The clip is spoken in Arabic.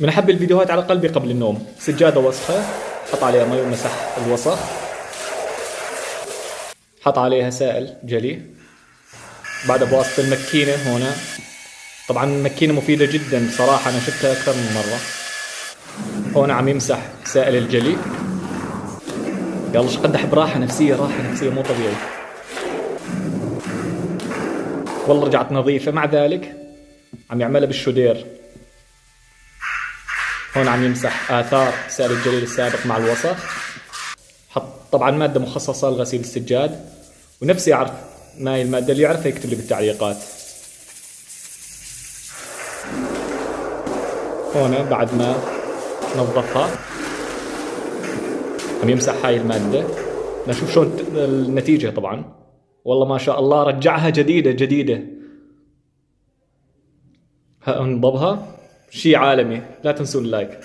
من أحب الفيديوهات على قلبي قبل النوم، سجادة وسخة حط عليها مي ومسح الوسخ، حط عليها سائل جلي، بعدها بواسطة المكينة هنا. طبعا المكينة مفيدة جدا بصراحة، أنا شفتها أكثر من مرة. هون عم يمسح سائل الجلي. يلا شقد أحب راحة نفسية، راحة نفسية مو طبيعي. والله رجعت نظيفة، مع ذلك عم يعملها بالشودير. هون عم يمسح آثار سائل الجلي السابق مع الوسخ. حط طبعا مادة مخصصة لغسيل السجاد، ونفسي أعرف ما هي المادة، اللي يعرفها يكتب لي بالتعليقات. هون بعد ما نظفها عم يمسح هاي المادة. نشوف شلون النتيجة. طبعا والله ما شاء الله رجعها جديدة جديدة. انضبها شي عالمي. لا تنسون اللايك.